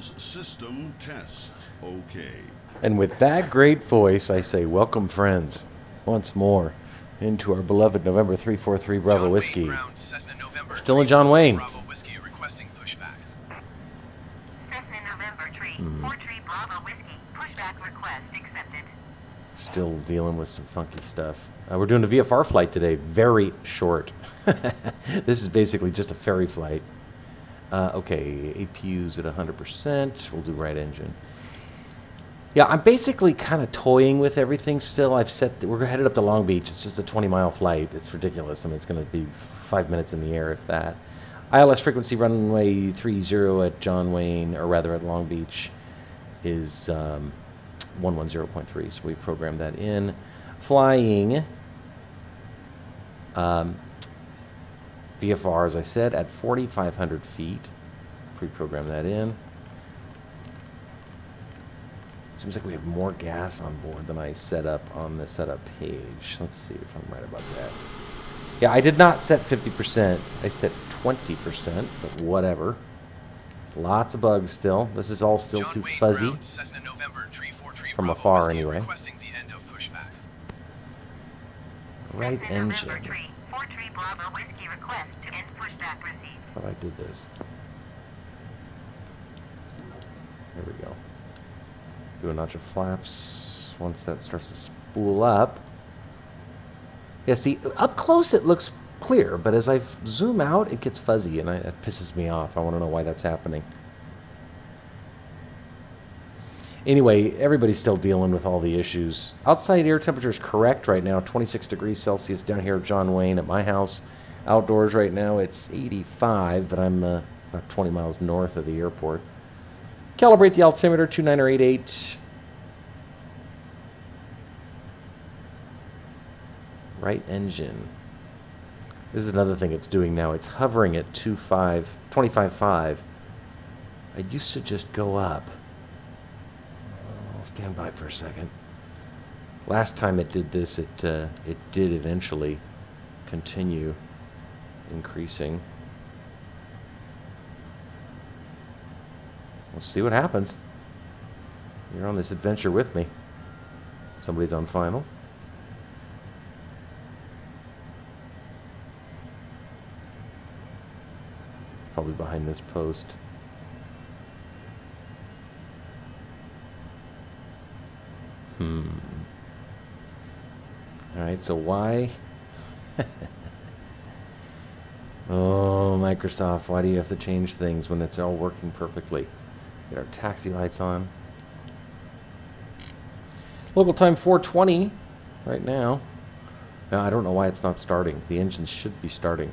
Pause system test. Okay. And with that great voice, I say, welcome, friends, once more into our beloved November 343 Bravo John Whiskey. Wayne Ground, Cessna November Still in John Wayne. Bravo Whiskey requesting pushback. Cessna November 343 Bravo Whiskey. Pushback request accepted. Still dealing with some funky stuff. We're doing a VFR flight today, very short. This is basically just a ferry flight. Okay, APU's at 100%. We'll do right engine. Yeah, I'm basically kind of toying with everything still. We're headed up to Long Beach. It's just a 20-mile flight. It's ridiculous. I mean, it's going to be 5 minutes in the air, if that. ILS frequency runway 30 at John Wayne, or rather at Long Beach, is 110.3. So we've programmed that in. Flying VFR, as I said, at 4,500 feet. Pre-program that in. Seems like we have more gas on board than I set up on the setup page. Let's see if I'm right about that. Yeah, I did not set 50%. I set 20%, but whatever. Lots of bugs still. This is all still John too Wayne fuzzy. Ground, Cessna November 343 From Bravo afar, Whiskey anyway. requesting the end of pushback. Right Cessna engine. November 343 Bravo Whiskey request to end pushback received. Thought I did this. There we go. Do a notch of flaps once that starts to spool up. Yeah, see, up close it looks clear, but as I zoom out, it gets fuzzy, and it pisses me off. I want to know why that's happening. Anyway, everybody's still dealing with all the issues. Outside air temperature is correct right now, 26 degrees Celsius down here at John Wayne at my house. Outdoors right now, it's 85, but I'm about 20 miles north of the airport. Calibrate the altimeter, 2988. Right engine. This is another thing it's doing now. It's hovering at 25.5. I used to just go up. I'll stand by for a second. Last time it did this, it did eventually continue increasing. We'll see what happens. You're on this adventure with me. Somebody's on final. Probably behind this post. Alright, so why? Oh, Microsoft, why do you have to change things when it's all working perfectly? Get our taxi lights on. Local time 4:20 right now. Now, I don't know why it's not starting. The engine should be starting.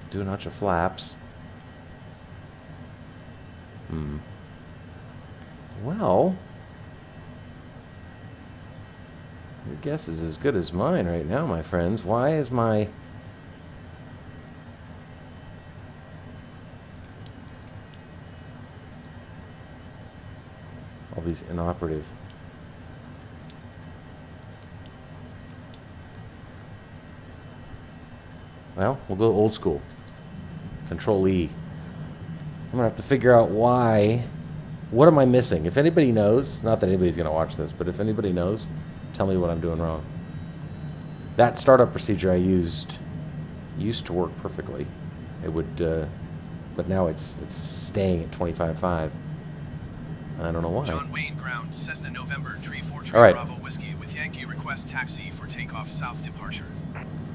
Do a notch of flaps. Well, your guess is as good as mine right now, my friends. Why is my... all these inoperative... Well, we'll go old school. Control E. I'm going to have to figure out why. What am I missing? If anybody knows, not that anybody's going to watch this, but if anybody knows, tell me what I'm doing wrong. That startup procedure I used to work perfectly. It would, but now it's staying at 25.5. I don't know why. John Wayne Ground, Cessna November 343 All right. Bravo Whiskey with Yankee request taxi for takeoff south departure.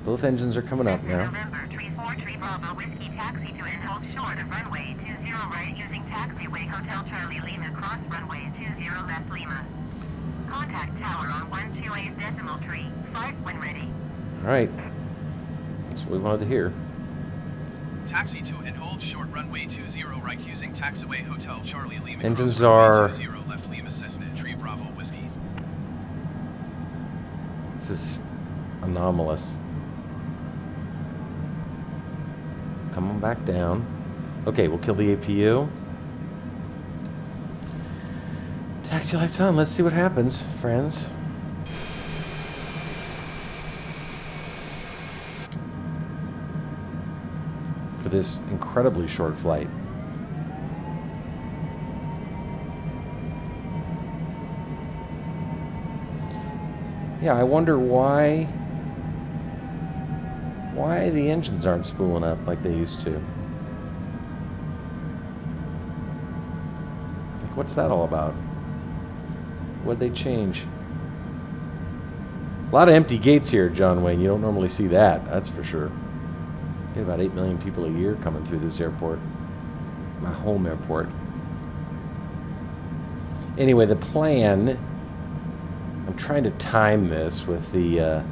Both engines are coming up Cessna now. November 343 Bravo Whiskey taxi to and hold short of runway 20 right using taxiway Hotel Charlie Lima cross runway 20 left Lima. Contact tower on 128 decimal tree. 5 when ready. All right. That's what we wanted to hear. Taxi to and hold short runway 20 right using taxiway Hotel Charlie Lima Engines cross runway are... 20 left Lima Cessna 3 Bravo Whiskey. This is anomalous. Come on back down. Okay, we'll kill the APU. Taxi lights on. Let's see what happens, friends. For this incredibly short flight. Yeah, I wonder why the engines aren't spooling up like they used to. Like, what's that all about? What'd they change? A lot of empty gates here, John Wayne. You don't normally see that, that's for sure. We have about 8 million people a year coming through this airport. My home airport. Anyway, the plan, I'm trying to time this with the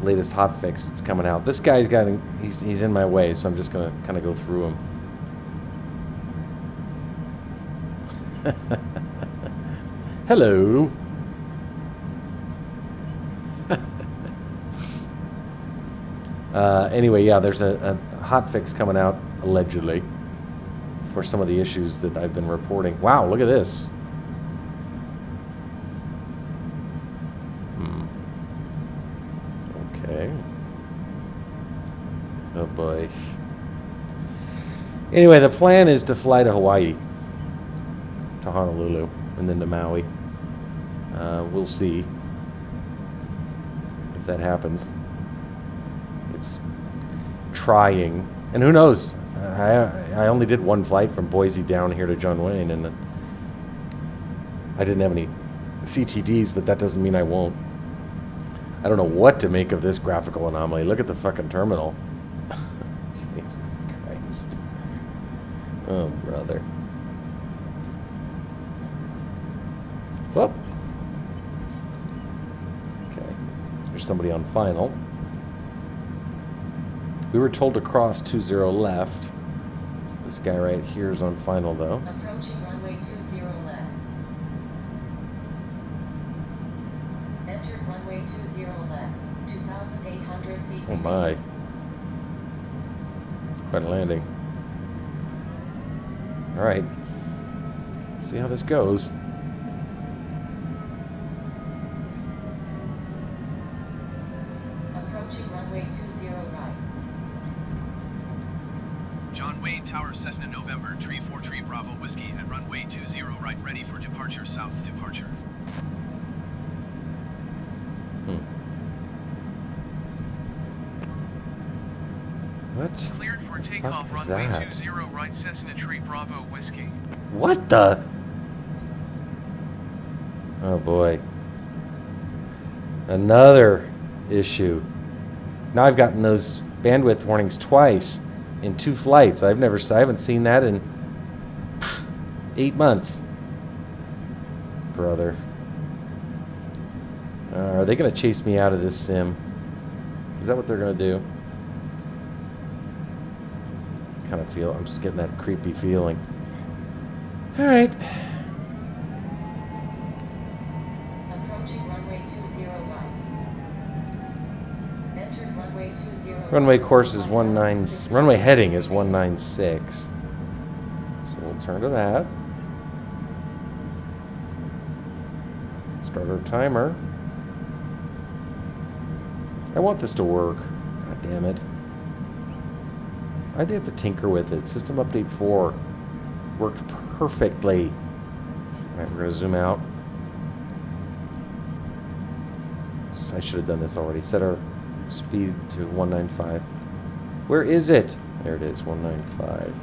latest hot fix that's coming out. This guy's got, he's in my way, so I'm just gonna kind of go through him. Hello. Anyway, yeah, there's a hot fix coming out, allegedly, for some of the issues that I've been reporting. Wow, look at this. Okay. Oh boy. Anyway, the plan is to fly to Hawaii, to Honolulu, and then to Maui. We'll see if that happens. It's trying, and who knows? I only did one flight from Boise down here to John Wayne, and I didn't have any CTDs, but that doesn't mean I won't. I don't know what to make of this graphical anomaly. Look at the fucking terminal. Jesus Christ. Oh, brother. Well. Okay. There's somebody on final. We were told to cross 20 left. This guy right here is on final, though. Approaching runway 20 left. Entered runway 20 left. 2,800 feet. Oh my. It's quite a landing. Alright. See how this goes. Approaching runway 20 right. John Wayne Tower, Cessna November, Tree 4 Tree Bravo Whiskey at runway 20 right, ready for departure, south departure. What? Cleared for The takeoff, fuck is runway that? 20 right, Cessna Tree Bravo Whiskey. What the? Oh boy. Another issue. Now I've gotten those bandwidth warnings twice in 2 flights. I haven't seen that in 8 months. Brother. Are they going to chase me out of this sim? Is that what they're going to do? Kind of feel, I'm just getting that creepy feeling. All right. Approaching runway 20 right. Entered runway 20 right. Runway course is 19. Runway heading is 196. So we'll turn to that. Start our timer. I want this to work. God damn it. Why'd they have to tinker with it? System update 4 worked perfectly. Alright, we're going to zoom out. I should have done this already. Set our speed to 195. Where is it? There it is, 195.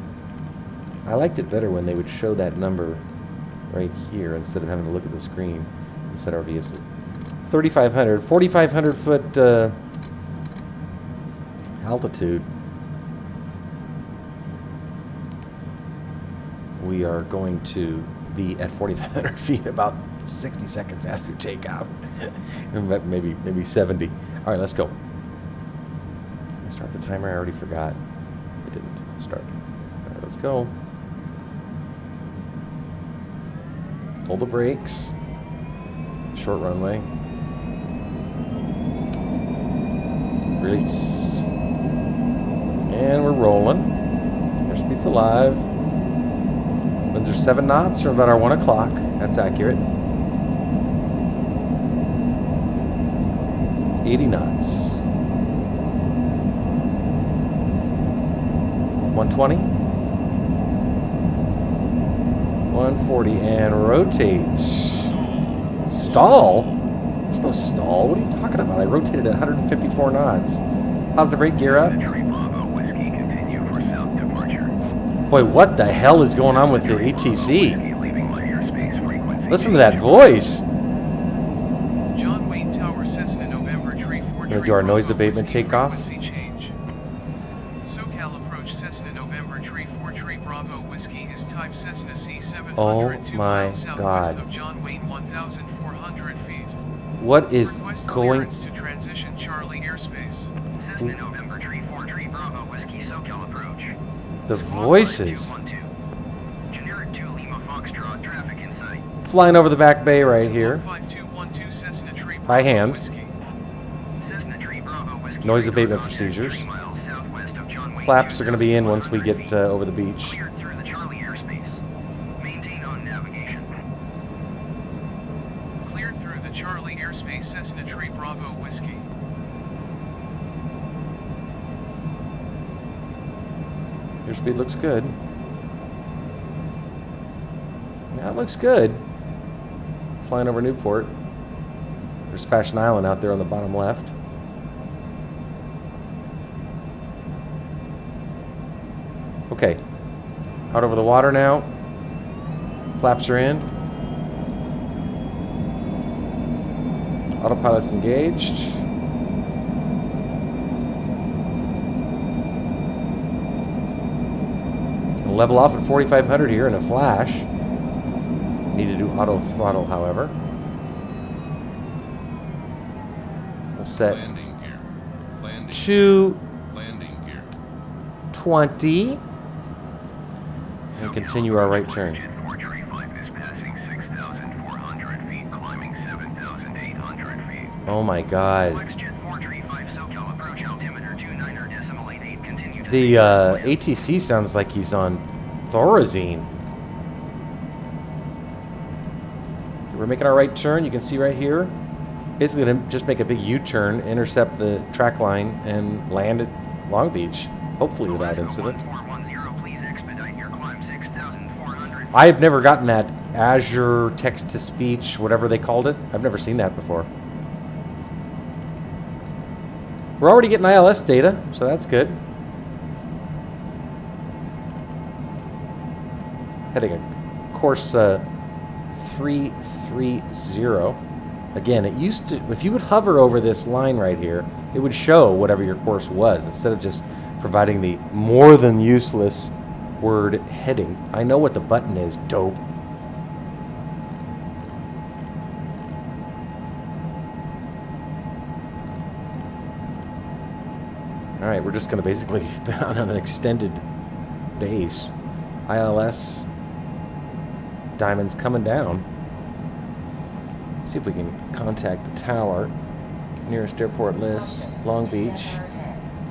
I liked it better when they would show that number right here instead of having to look at the screen and set our VS. 3,500, 4,500 foot altitude. We are going to be at 4,500 feet about 60 seconds after takeoff. maybe 70. All right, let's go. Start the timer. I already forgot. It didn't start. All right, let's go. Hold the brakes. Short runway. Release. And we're rolling. Airspeed's alive. Winds are 7 knots from about our 1 o'clock. That's accurate. 80 knots. 120. 140 and rotate. Stall? There's no no stall. What are you talking about? I rotated at 154 knots. Positive rate, gear up. Boy, what the hell is going on with the ATC? Listen to that voice. John Wayne Tower, Cessna, November, tree 4 Gonna do our noise abatement takeoff. Change. SoCal approach, Cessna, November, tree 4 tree Bravo Whiskey is type Cessna C702 Oh my miles southwest God. of John Wayne, 1,400 feet. What is Request going? clearance to transition Charlie airspace. Cessna, November, tree 4 tree Bravo Whiskey, SoCal approach. The voices. 212. Generic 2 Lima Foxtrot, traffic in sight. Flying over the back bay right here. 5212 Cessna tree Bravo By hand. Whiskey. Cessna tree Bravo Whiskey. Noise abatement Contact procedures. 3 miles southwest of John Wayne, Flaps are going to be in once we 200 get feet. over the beach. Cleared through the Charlie airspace. Maintain on navigation. Cleared through the Charlie airspace, Cessna tree Bravo Whiskey. Airspeed looks good. That looks good. Flying over Newport. There's Fashion Island out there on the bottom left. Okay. Out over the water now. Flaps are in. Autopilot's engaged. Gonna level off at 4,500 here in a flash. Need to do auto throttle, however. We'll set Landing gear. Landing. to Landing gear. 20 and continue our right turn. Oh my God. The ATC sounds like he's on thorazine. Okay, we're making our right turn. You can see right here. Basically, gonna just make a big U-turn, intercept the track line, and land at Long Beach, hopefully without incident. I've never gotten that Azure text-to-speech, whatever they called it. I've never seen that before. We're already getting ILS data, so that's good. Heading a course 330. Again, it used to, if you would hover over this line right here, it would show whatever your course was instead of just providing the more than useless word heading. I know what the button is, dope. Alright, we're just going to basically be on an extended base. ILS diamonds coming down. See if we can contact the tower. Nearest airport list, Long Beach.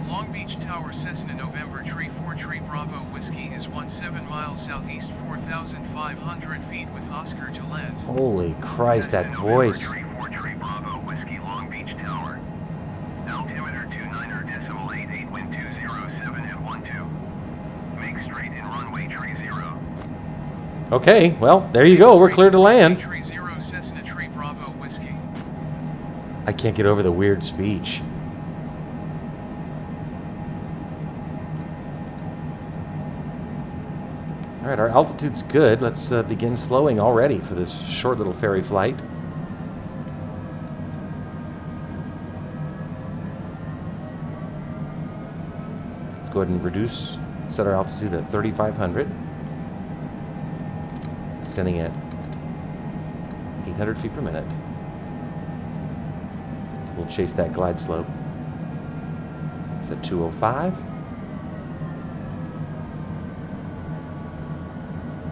Long Beach Tower, Cessna, November, tree 4 tree Bravo Whiskey is 17 miles southeast, 4,500 feet with Oscar to land. Holy Christ, that voice. Tree 4 tree Bravo Whiskey, Long Beach Tower. Altimeter 29.88, wind 207 at 12. Make straight in runway tree 0. Okay, well, there you go. We're clear to land. Tree 0, Cessna tree Bravo Whiskey. I can't get over the weird speech. Alright, our altitude's good. Let's begin slowing already for this short little ferry flight. Let's go ahead and reduce, set our altitude at 3,500. Sending at 800 feet per minute. We'll chase that glide slope. It's at 205.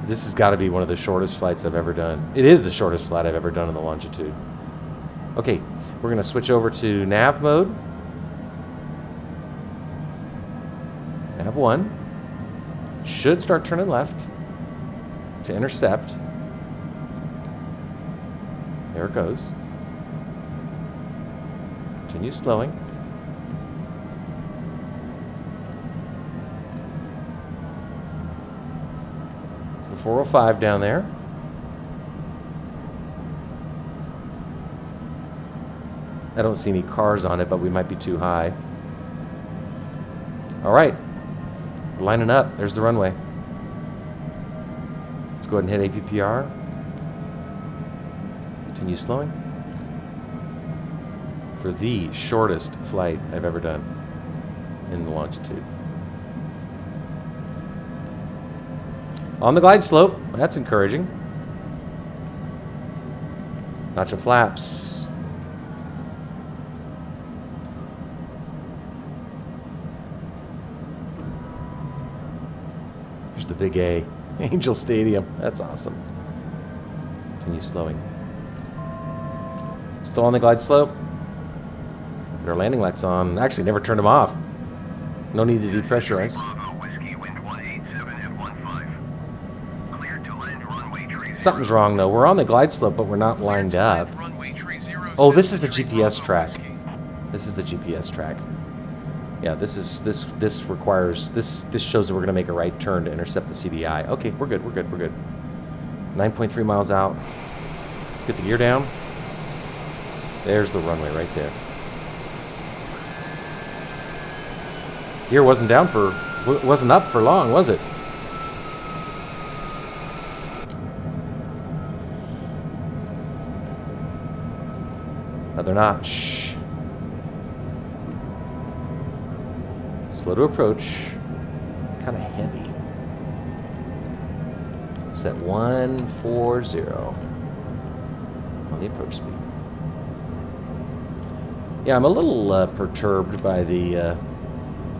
This has got to be one of the shortest flights I've ever done. It is the shortest flight I've ever done in the longitude. Okay, we're going to switch over to nav mode. Nav 1. Should start turning left to intercept. There it goes. Continue slowing. It's the 405 down there. I don't see any cars on it, but we might be too high. All right. We're lining up. There's the runway. Let's go ahead and hit APPR. Continue slowing. For the shortest flight I've ever done in the longitude. On the glide slope. That's encouraging. Notch of flaps. Here's the big A. Angel Stadium. That's awesome. Continue slowing. Still on the glide slope. Get our landing lights on. Actually, never turned them off. No need to depressurize. Whiskey, wind 187 at 15. Cleared to land runway tree. Something's wrong though. We're on the glide slope, but we're not lined up. Oh, this is the GPS track. This is the GPS track. Yeah, this requires this shows that we're gonna make a right turn to intercept the CDI. Okay, we're good. 9.3 miles out. Let's get the gear down. There's the runway right there. Gear wasn't up for long, was it? Another notch. Slow to approach. Kind of heavy. Set 140 on the approach speed. Yeah, I'm a little perturbed by the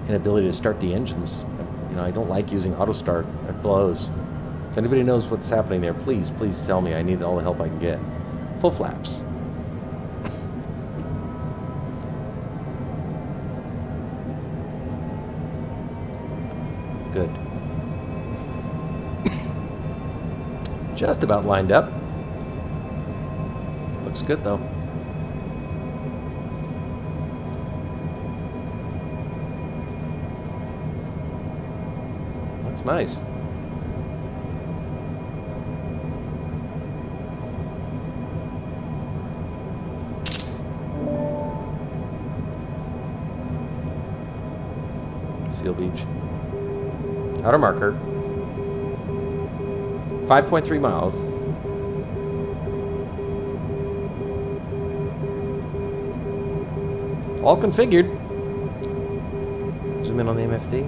inability to start the engines. You know, I don't like using auto start. It blows. If anybody knows what's happening there, please tell me. I need all the help I can get. Full flaps. Good. Just about lined up. Looks good though. That's nice. Seal Beach. Outer marker. 5.3 miles. All configured. Zoom in on the MFD.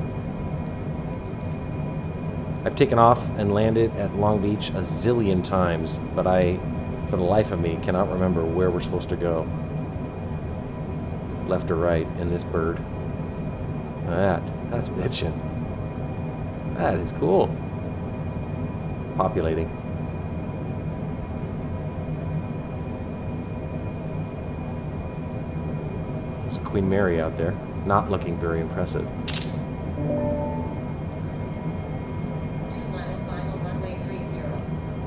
I've taken off and landed at Long Beach a zillion times, but I, for the life of me, cannot remember where we're supposed to go. Left or right in this bird. That's bitchin'. That is cool. Populating. There's a Queen Mary out there, not looking very impressive. 2-mile final runway 30.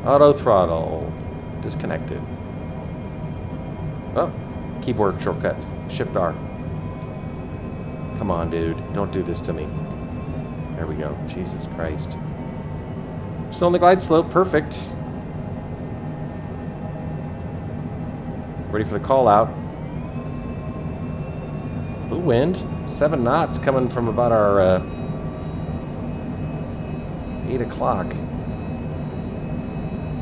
Auto throttle. Disconnected. Oh, keyboard shortcut. Shift R. Come on, dude. Don't do this to me. There we go. Jesus Christ. Still on the glide slope. Perfect. Ready for the call out. A little wind. 7 knots coming from about our 8 o'clock.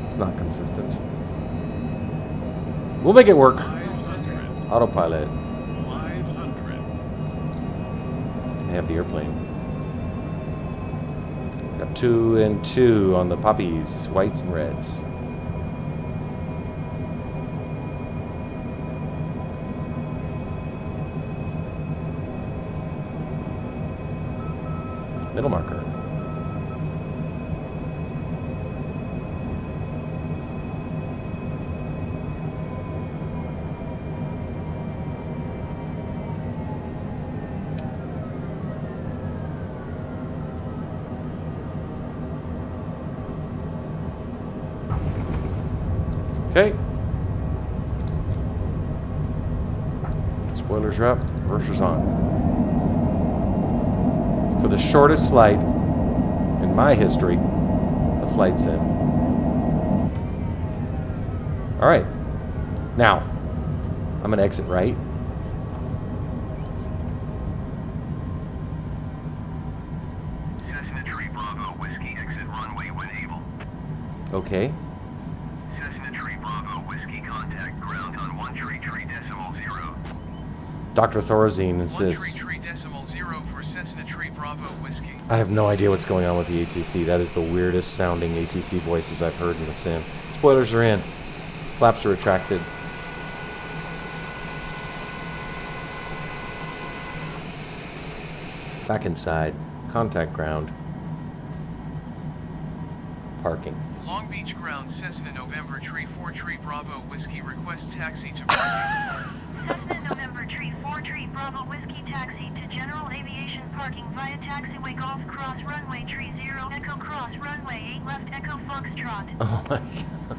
It's not consistent. We'll make it work. 500. Autopilot. 500. They have the airplane. Got 2 and 2 on the poppies, whites and reds. Middle marker. Okay. Spoilers are up, reverser's on. For the shortest flight in my history of flight sim. All right. Now, I'm going to exit right Okay. Cessna Tree Bravo Whiskey contact ground on 133.0. Dr. Thorazine 133.0 insists. for Cessna Tree Bravo Whiskey. I have no idea what's going on with the ATC. That is the weirdest sounding ATC voices I've heard in the sim. Spoilers are in. Flaps are retracted. Back inside. Contact ground. Parking. Long Beach ground Cessna November Tree 4 Tree Bravo Whiskey request taxi to parking. Cessna November Tree 4 Tree Bravo Whiskey taxi to General Aviation parking via taxiway Golf Cross Runway Tree 0 Echo Cross Runway 8 left Echo Foxtrot. Oh my god.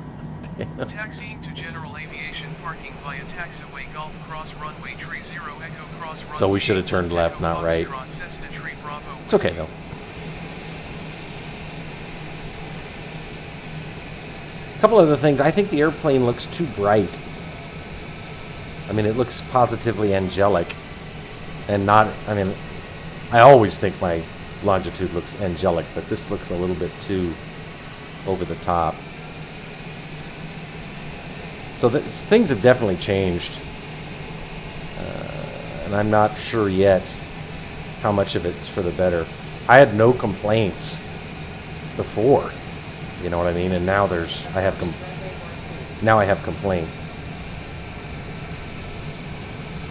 Damn. Taxiing to General Aviation parking via taxiway Golf Cross Runway Tree 0 Echo Cross Runway. So we should have turned left, Echo not right. Foxtrot, Cessna Tree Bravo It's okay Whiskey. though. A couple other things. I think the airplane looks too bright. I mean, it looks positively angelic and not, I mean, I always think my longitude looks angelic, but this looks a little bit too over the top. So things have definitely changed. And I'm not sure yet how much of it's for the better. I had no complaints before, you know what I mean? And now Runway 12. now I have complaints.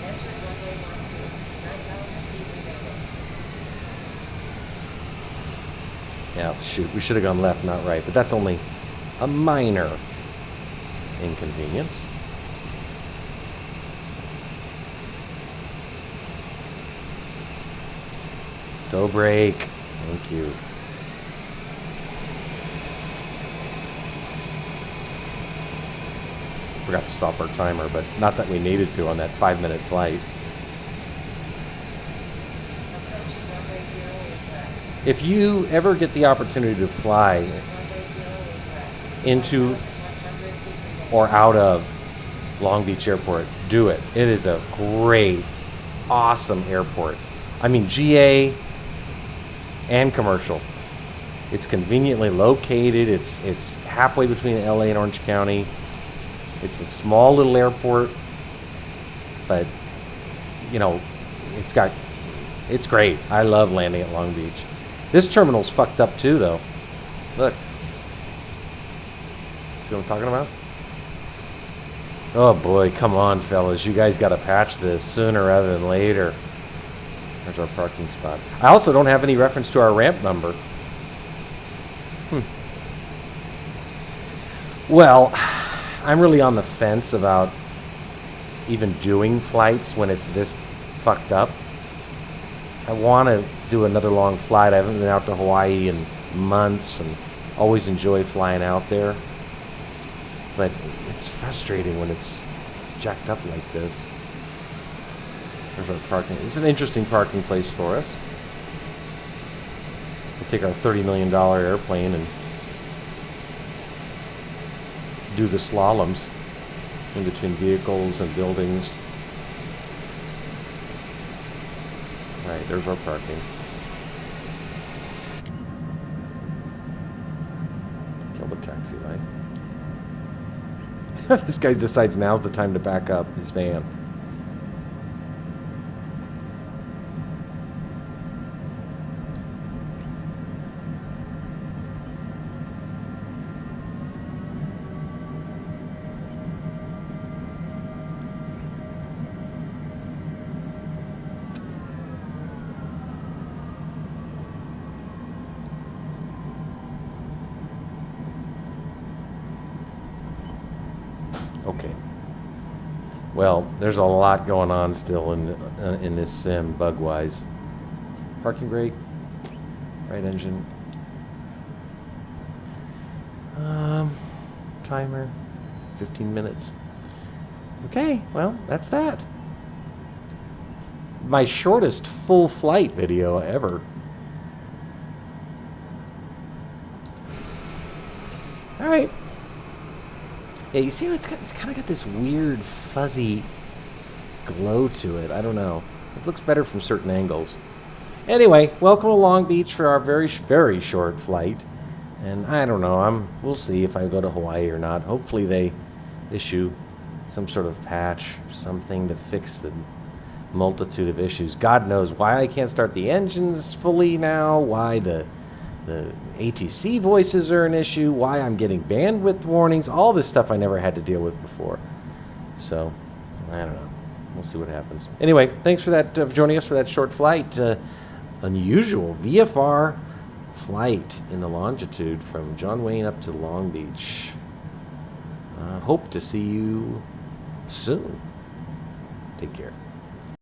Enter runway 12. 9,000 feet remaining. Yeah, shoot, we should have gone left, not right, but that's only a minor inconvenience. Toe brake. Thank you. Forgot to stop our timer, but not that we needed to on that 5-minute flight. Approaching runway 0 incorrect. If you ever get the opportunity to fly Runway 0 incorrect. into 1,100 feet remaining. or out of Long Beach Airport, do it. It is a great, awesome airport. I mean, GA and commercial. It's conveniently located. It's halfway between LA and Orange County. It's a small little airport, but you know, it's great. I love landing at Long Beach. This terminal's fucked up too, though. Look. See what I'm talking about? Oh boy, come on, fellas. You guys got to patch this sooner rather than later. There's our parking spot. I also don't have any reference to our ramp number. Well, I'm really on the fence about even doing flights when it's this fucked up. I want to do another long flight. I haven't been out to Hawaii in months and always enjoy flying out there. But it's frustrating when it's jacked up like this. There's our parking. It's an interesting parking place for us. We'll take our $30 million airplane and do the slaloms in between vehicles and buildings. All right, there's our parking. Kill the taxi light. This guy decides now's the time to back up his van. Okay. Well, there's a lot going on still in this sim, bug-wise. Parking brake, right engine. Timer, 15 minutes. Okay, well, that's that. My shortest full flight video ever. All right. Yeah, you see, it's kind of got this weird fuzzy glow to it. I don't know. It looks better from certain angles. Anyway, welcome to Long Beach for our very, very short flight. And I don't know. We'll see if I go to Hawaii or not. Hopefully they issue some sort of patch, something to fix the multitude of issues. God knows why I can't start the engines fully now, why the ATC voices are an issue, why I'm getting bandwidth warnings, all this stuff I never had to deal with before. So, I don't know. We'll see what happens. Anyway, thanks for that, for joining us for that short flight. Unusual VFR flight in the longitude from John Wayne up to Long Beach. Hope to see you soon. Take care.